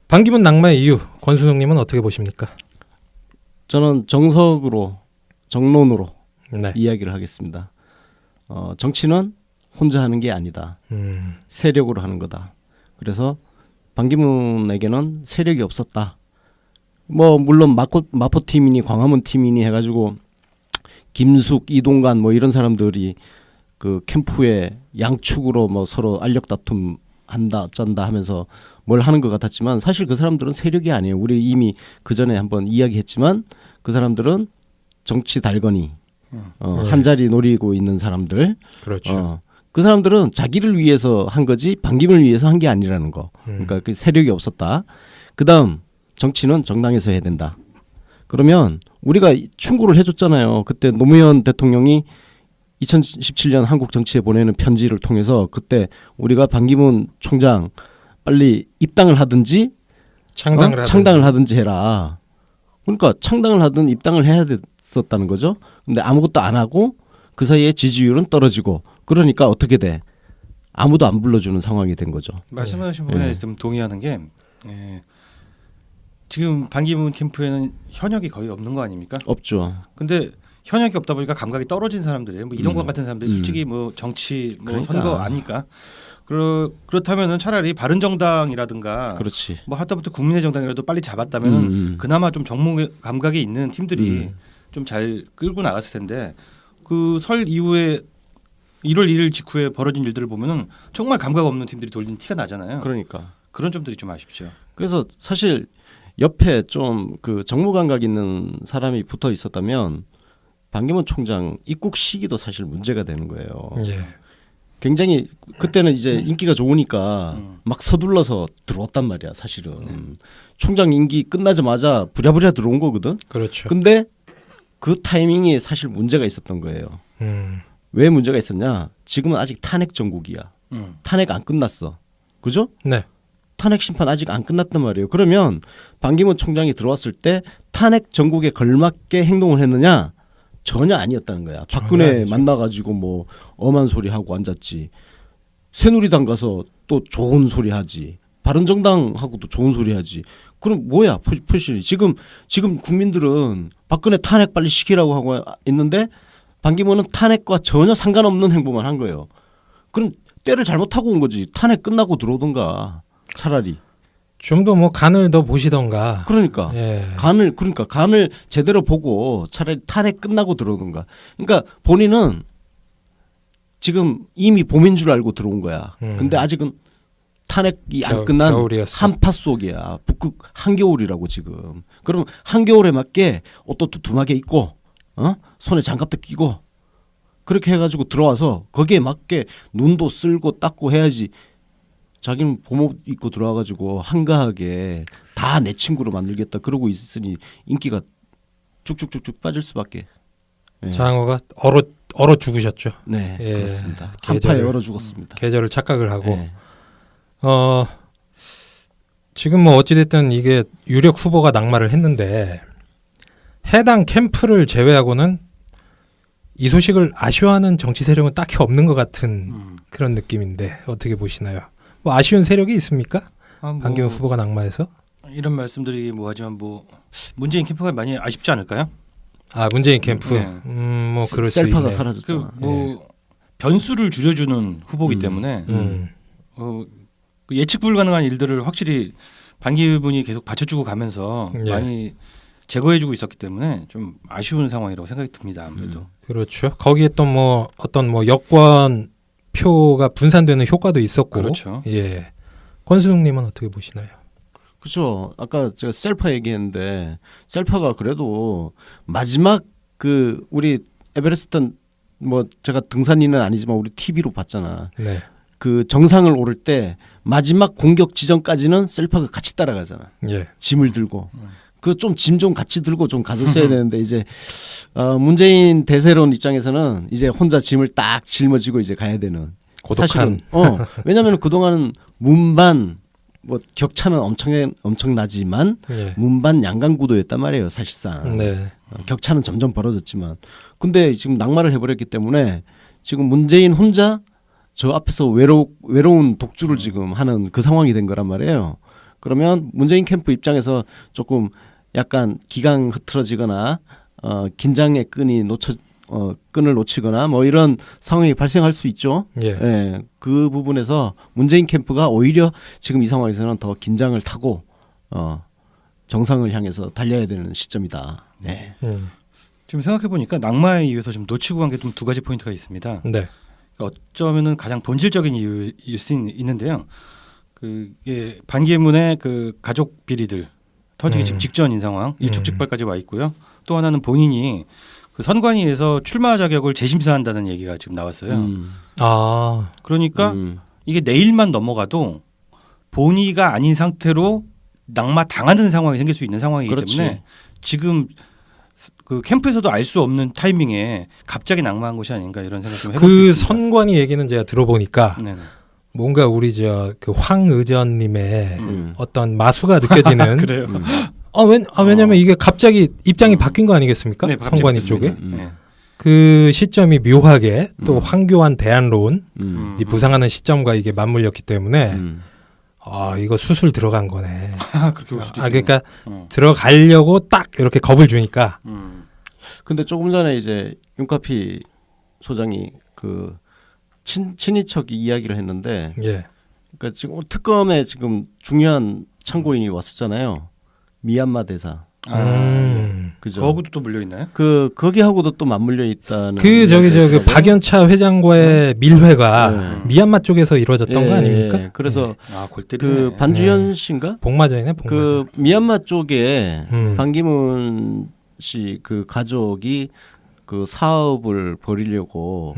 반기문 낙마의 이유 권순옥님은 어떻게 보십니까? 저는 정석으로 정론으로 네. 이야기를 하겠습니다. 정치는 혼자 하는 게 아니다. 세력으로 하는 거다. 그래서 반기문에게는 세력이 없었다. 뭐 물론 마포 팀이니 광화문 팀이니 해가지고 김숙, 이동관 뭐 이런 사람들이 그 캠프에 양축으로 뭐 서로 알력 다툼 한다 쩐다 하면서 뭘 하는 것 같았지만 사실 그 사람들은 세력이 아니에요. 우리 이미 그 전에 한번 이야기했지만 그 사람들은 정치 달건이 한 자리 노리고 있는 사람들. 그렇죠. 그 사람들은 자기를 위해서 한 거지 반기문을 위해서 한 게 아니라는 거. 그러니까 그 세력이 없었다. 그다음 정치는 정당에서 해야 된다. 그러면 우리가 충고를 해줬잖아요. 그때 노무현 대통령이 2017년 한국 정치에 보내는 편지를 통해서 그때 우리가 반기문 총장 빨리 입당을 하든지 창당을 하든지 해라. 그러니까 창당을 하든 입당을 해야 됐었다는 거죠. 근데 아무것도 안 하고 그 사이에 지지율은 떨어지고 그러니까 어떻게 돼? 아무도 안 불러주는 상황이 된 거죠. 말씀하신 부분에 좀 동의하는 게 지금 반기문 캠프에는 현역이 거의 없는 거 아닙니까? 없죠. 근데 현역이 없다 보니까 감각이 떨어진 사람들이에요. 뭐 이동관 같은 사람들이 솔직히 뭐 정치 뭐 그러니까. 선거 아닙니까? 그렇다면은 차라리 바른정당이라든가 그렇지. 뭐 하다못해 국민의 정당이라도 빨리 잡았다면은 그나마 좀 정무 감각이 있는 팀들이 좀 잘 끌고 나갔을 텐데 그 설 이후에 1월 1일 직후에 벌어진 일들을 보면은 정말 감각 없는 팀들이 돌린 티가 나잖아요. 그러니까 그런 점들이 좀 아쉽죠. 그래서 사실 옆에 좀 그 정무 감각 있는 사람이 붙어 있었다면 반기문 총장 입국 시기도 사실 문제가 되는 거예요. 예. 굉장히 그때는 이제 인기가 좋으니까 막 서둘러서 들어왔단 말이야 사실은. 총장 임기 끝나자마자 부랴부랴 들어온 거거든. 그렇죠. 근데 그 타이밍에 사실 문제가 있었던 거예요. 왜 문제가 있었냐? 지금은 아직 탄핵 정국이야. 탄핵 안 끝났어. 그죠? 네. 탄핵 심판 아직 안 끝났단 말이에요. 그러면 반기문 총장이 들어왔을 때 탄핵 정국에 걸맞게 행동을 했느냐? 전혀 아니었다는 거야. 박근혜 만나가지고 뭐 엄한 소리 하고 앉았지. 새누리당 가서 또 좋은 소리 하지. 바른정당하고도 좋은 소리 하지. 그럼 뭐야 포지션이. 지금 국민들은 박근혜 탄핵 빨리 시키라고 하고 있는데 반기문은 탄핵과 전혀 상관없는 행보만 한 거예요. 그럼 때를 잘못하고 온 거지. 탄핵 끝나고 들어오던가 차라리. 좀 더 뭐 간을 더 보시던가. 그러니까 예. 간을 제대로 보고 차라리 탄핵 끝나고 들어오던가. 그러니까 본인은 지금 이미 봄인 줄 알고 들어온 거야. 근데 아직은 탄핵이 안 끝난 겨울이었어. 한파 속이야. 북극 한겨울이라고 지금. 그럼 한겨울에 맞게 옷도 두툼하게 입고 손에 장갑도 끼고 그렇게 해가지고 들어와서 거기에 맞게 눈도 쓸고 닦고 해야지. 자기는 봄옷 입고 들어와가지고 한가하게 다 내 친구로 만들겠다 그러고 있으니 인기가 쭉쭉쭉쭉 빠질 수밖에. 예. 장어가 얼어 죽으셨죠. 네, 예. 그렇습니다. 한파에 얼어 죽었습니다. 계절을 착각을 하고. 예. 지금 뭐 어찌됐든 이게 유력 후보가 낙마를 했는데 해당 캠프를 제외하고는 이 소식을 아쉬워하는 정치 세력은 딱히 없는 것 같은 그런 느낌인데 어떻게 보시나요? 뭐 아쉬운 세력이 있습니까? 반기문 후보가 낙마해서? 이런 말씀드리기 뭐하지만 뭐 문재인 캠프가 많이 아쉽지 않을까요? 아 문재인 캠프. 네. 뭐 그럴 수 셀파가 있네. 사라졌잖아. 뭐 변수를 줄여주는 후보이기 때문에 예측 불가능한 일들을 확실히 반기문이 계속 받쳐주고 가면서 예. 많이 제거해주고 있었기 때문에 좀 아쉬운 상황이라고 생각이 듭니다. 아무래도. 그렇죠. 거기에 또 뭐 어떤 뭐 여권 표가 분산되는 효과도 있었고. 그렇죠. 예. 권순웅님은 어떻게 보시나요? 그렇죠. 아까 제가 셀파 얘기했는데 셀파가 그래도 마지막 그 우리 에베레스트 뭐 제가 등산인은 아니지만 우리 TV로 봤잖아. 네. 그 정상을 오를 때 마지막 공격 지점까지는 셀파가 같이 따라가잖아. 예. 짐을 들고. 그 좀 짐 좀 같이 들고 좀 가졌어야 되는데 이제 문재인 대세론 입장에서는 이제 혼자 짐을 딱 짊어지고 이제 가야 되는. 고독한. 사실은 왜냐하면 그동안은 문반 뭐 격차는 엄청나지만 예. 문반 양강 구도였단 말이에요 사실상. 네. 격차는 점점 벌어졌지만 근데 지금 낙마를 해버렸기 때문에 지금 문재인 혼자 저 앞에서 외로운 독주를 지금 하는 그 상황이 된 거란 말이에요. 그러면 문재인 캠프 입장에서 조금 약간 기강 흐트러지거나 긴장의 끈을 놓치거나 뭐 이런 상황이 발생할 수 있죠. 예, 그 부분에서 문재인 캠프가 오히려 지금 이 상황에서는 더 긴장을 타고 정상을 향해서 달려야 되는 시점이다. 네. 지금 생각해 보니까 낙마에 의해서 좀 놓치고 간 게 좀 두 가지 포인트가 있습니다. 네. 어쩌면은 가장 본질적인 이유일 수 있는데요. 그게 반기문의 그 가족 비리들 터지기 지금 직전인 상황, 일촉즉발까지 와 있고요. 또 하나는 본인이 그 선관위에서 출마 자격을 재심사한다는 얘기가 지금 나왔어요. 그러니까 이게 내일만 넘어가도 본의가 아닌 상태로 낙마 당하는 상황이 생길 수 있는 상황이기 그렇지. 때문에 지금 그 캠프에서도 알 수 없는 타이밍에 갑자기 낙마한 것이 아닌가 이런 생각 좀 해볼 수 그 있습니다. 선관위 얘기는 제가 들어보니까 네네. 뭔가 우리 그 황의전님의 어떤 마수가 느껴지는. 그래요. 왜냐면 이게 갑자기 입장이 바뀐 거 아니겠습니까? 네, 갑자기 선관위 바뀌었습니다. 쪽에. 네. 그 시점이 묘하게 또 황교안 대안론이 부상하는 시점과 이게 맞물렸기 때문에 이거 수술 들어간 거네. 그렇게 볼 수도 있겠네요. 그러니까 들어가려고 딱 이렇게 겁을 주니까. 근데 조금 전에 이제 윤카피 소장이 그 친인척 이야기를 했는데, 그러니까 지금 특검에 지금 중요한 참고인이 왔었잖아요. 미얀마 대사. 그죠. 거하고도 또 물려 있나요? 거기하고도 또 맞물려 있다는. 그 박연차 회장과의 밀회가 미얀마 쪽에서 이루어졌던 거 아닙니까? 그래서 골때리네. 그 반주현 씨인가? 복마전이네. 그 미얀마 쪽에 반기문 씨 그 가족이 그 사업을 벌이려고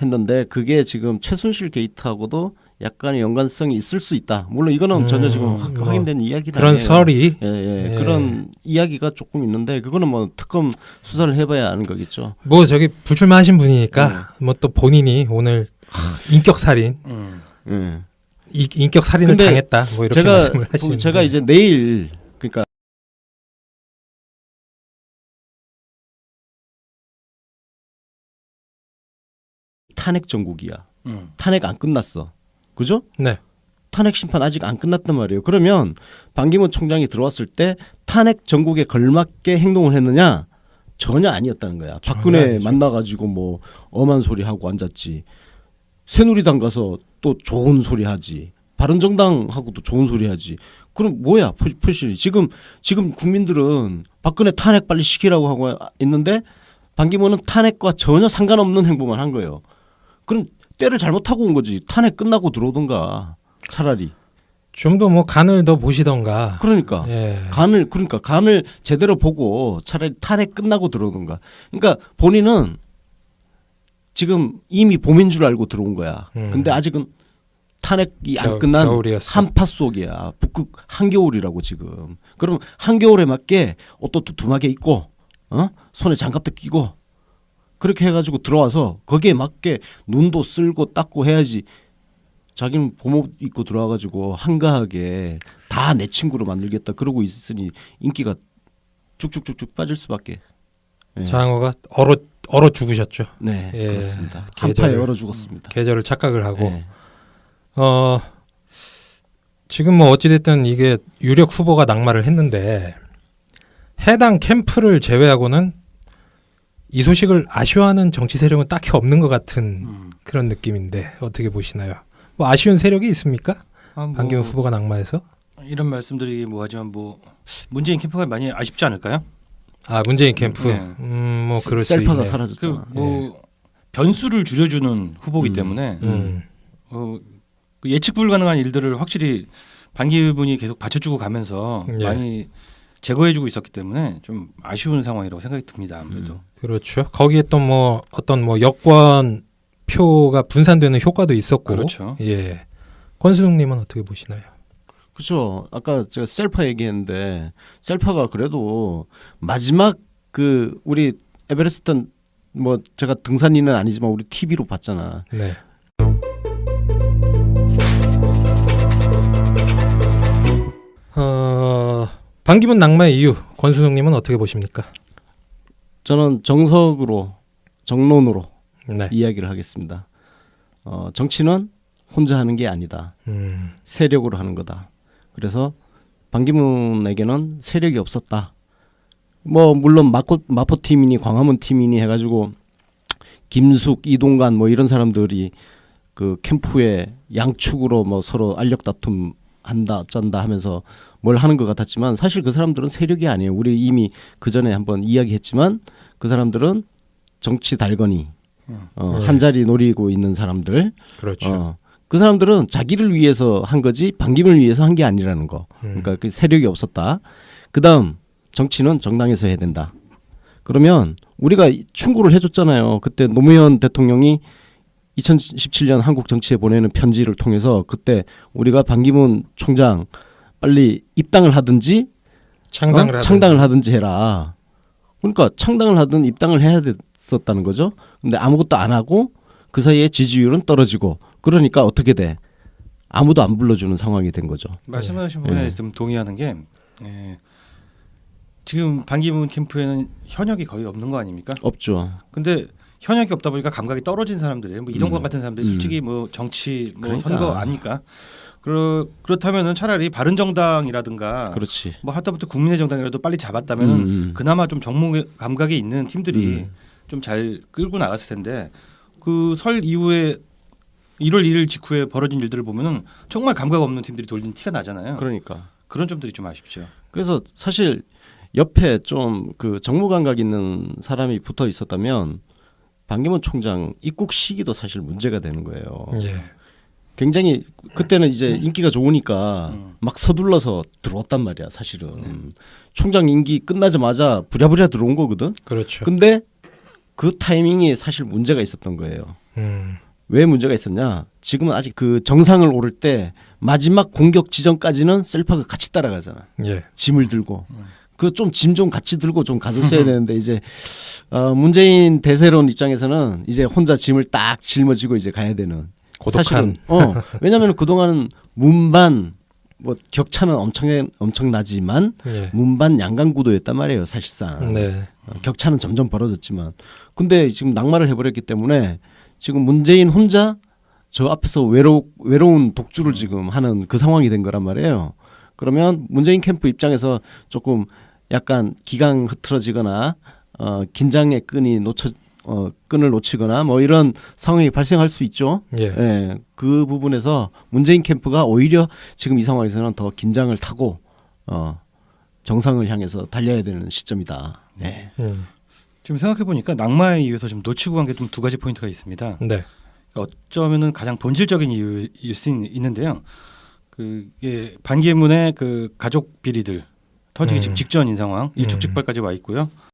했는데 그게 지금 최순실 게이트하고도 약간의 연관성이 있을 수 있다. 물론 이거는 전혀 지금 확인된 이야기는 그런 아니에요. 설이 그런 이야기가 조금 있는데 그거는 뭐 특검 수사를 해봐야 아는 거겠죠. 뭐 저기 불출마하신 분이니까 뭐 또 본인이 오늘 인격 살인, 인격 살인을 당했다. 뭐 이렇게 말씀을 하시는데 제가 이제 내일 그러니까 탄핵 정국이야. 탄핵 안 끝났어. 그죠? 네. 탄핵 심판 아직 안 끝났단 말이에요. 그러면 반기문 총장이 들어왔을 때 탄핵 정국에 걸맞게 행동을 했느냐? 전혀 아니었다는 거야. 박근혜 만나가지고 뭐 엄한 소리 하고 앉았지. 새누리당 가서 또 좋은 소리 하지. 바른정당하고도 좋은 소리 하지. 그럼 뭐야 표실이. 지금 국민들은 박근혜 탄핵 빨리 시키라고 하고 있는데 반기문은 탄핵과 전혀 상관없는 행동만 한 거예요. 그럼 때를 잘못하고 온 거지. 탄핵 끝나고 들어오던가 차라리. 좀 더 뭐 간을 더 보시던가. 그러니까 간을 제대로 보고 차라리 탄핵 끝나고 들어오던가. 그러니까 본인은 지금 이미 봄인 줄 알고 들어온 거야. 근데 아직은 탄핵이 안 끝난 한파 속이야. 북극 한겨울이라고 지금. 그럼 한겨울에 맞게 옷도 두툼하게 입고 손에 장갑도 끼고 그렇게 해가지고 들어와서 거기에 맞게 눈도 쓸고 닦고 해야지. 자기는 봄옷 입고 들어와가지고 한가하게 다 내 친구로 만들겠다 그러고 있으니 인기가 쭉쭉쭉쭉 빠질 수밖에. 장어가 얼어 죽으셨죠. 네, 그렇습니다. 한파에 얼어 죽었습니다. 계절을 착각을 하고. 지금 뭐 어찌됐든 이게 유력 후보가 낙마를 했는데 해당 캠프를 제외하고는 이 소식을 아쉬워하는 정치 세력은 딱히 없는 것 같은 그런 느낌인데 어떻게 보시나요? 뭐 아쉬운 세력이 있습니까? 반기문 후보가 낙마해서? 이런 말씀드리기 뭐하지만 뭐 문재인 캠프가 많이 아쉽지 않을까요? 문재인 캠프. 뭐 그럴 수 있네요. 셀파가 사라졌잖아. 변수를 줄여주는 후보이기 때문에 예측 불가능한 일들을 확실히 반기문이 계속 받쳐주고 가면서 많이 제거해주고 있었기 때문에 좀 아쉬운 상황이라고 생각이 듭니다. 아무래도. 그렇죠. 거기에 또 뭐 어떤 뭐 여권 표가 분산되는 효과도 있었고. 그렇죠. 예. 권순웅님은 어떻게 보시나요? 그렇죠. 아까 제가 셀파 얘기했는데 셀파가 그래도 마지막 그 우리 에베레스트 뭐 제가 등산인은 아니지만 우리 TV로 봤잖아. 네. 반기문 낙마의 이유 권순웅님은 어떻게 보십니까? 저는 정론으로 이야기를 하겠습니다. 정치는 혼자 하는 게 아니다. 세력으로 하는 거다. 그래서 반기문에게는 세력이 없었다. 뭐 물론 마포 팀이니 광화문 팀이니 해가지고 김숙, 이동관 뭐 이런 사람들이 그 캠프에 양축으로 뭐 서로 알력 다툼 한다 쩐다 하면서 뭘 하는 것 같았지만 사실 그 사람들은 세력이 아니에요. 우리 이미 그 전에 한번 이야기했지만 그 사람들은 정치 달건이 한 자리 노리고 있는 사람들. 그렇죠. 그 사람들은 자기를 위해서 한 거지 반기문을 위해서 한 게 아니라는 거. 그러니까 그 세력이 없었다. 그다음 정치는 정당에서 해야 된다. 그러면 우리가 충고를 해줬잖아요. 그때 노무현 대통령이 2017년 한국 정치에 보내는 편지를 통해서 그때 우리가 반기문 총장 빨리 입당을 하든지 창당을 하든지 해라. 그러니까 창당을 하든 입당을 해야 됐었다는 거죠. 근데 아무것도 안 하고 그 사이에 지지율은 떨어지고 그러니까 어떻게 돼? 아무도 안 불러주는 상황이 된 거죠. 말씀하신 부분에 좀 동의하는 게 지금 반기문 캠프에는 현역이 거의 없는 거 아닙니까? 없죠. 근데 현역이 없다 보니까 감각이 떨어진 사람들이에요. 뭐 이동관 같은 사람들이 솔직히 뭐 정치 뭐 그러니까. 선거 아닙니까? 그렇다면은 차라리 바른정당이라든가 그렇지. 뭐 하다못해 국민의 정당이라도 빨리 잡았다면은 그나마 좀 정무 감각이 있는 팀들이 좀 잘 끌고 나갔을 텐데 그 설 이후에 1월 1일 직후에 벌어진 일들을 보면은 정말 감각 없는 팀들이 돌린 티가 나잖아요. 그러니까 그런 점들이 좀 아쉽죠. 그래서 사실 옆에 좀 그 정무 감각 있는 사람이 붙어 있었다면 반기문 총장 입국 시기도 사실 문제가 되는 거예요. 예. 굉장히 그때는 이제 인기가 좋으니까 막 서둘러서 들어왔단 말이야 사실은. 총장 임기 끝나자마자 부랴부랴 들어온 거거든. 그렇죠. 근데 그 타이밍이 사실 문제가 있었던 거예요. 왜 문제가 있었냐? 지금은 아직 그 정상을 오를 때 마지막 공격 지점까지는 셀파가 같이 따라가잖아. 예. 짐을 들고. 그 좀 짐 좀 같이 들고 좀 가졌어야 되는데 이제 문재인 대세론 입장에서는 이제 혼자 짐을 딱 짊어지고 이제 가야 되는. 고독한. 사실은, 왜냐하면 그동안은 문반 뭐 격차는 엄청나지만 예. 문반 양강 구도였단 말이에요 사실상. 네. 격차는 점점 벌어졌지만 근데 지금 낙마를 해버렸기 때문에 지금 문재인 혼자 저 앞에서 외로운 독주를 지금 하는 그 상황이 된 거란 말이에요. 그러면 문재인 캠프 입장에서 조금 약간 기강 흐트러지거나 긴장의 끈을 놓치거나 뭐 이런 상황이 발생할 수 있죠. 예. 예, 그 부분에서 문재인 캠프가 오히려 지금 이 상황에서는 더 긴장을 타고 정상을 향해서 달려야 되는 시점이다. 예. 지금 생각해 보니까 낙마에 의해서 좀 놓치고 간 게 좀 두 가지 포인트가 있습니다. 네. 어쩌면은 가장 본질적인 이유일 수 있는데요. 그게 반기문의 그 가족 비리들 터지기 직전인 상황, 일촉즉발까지 와 있고요.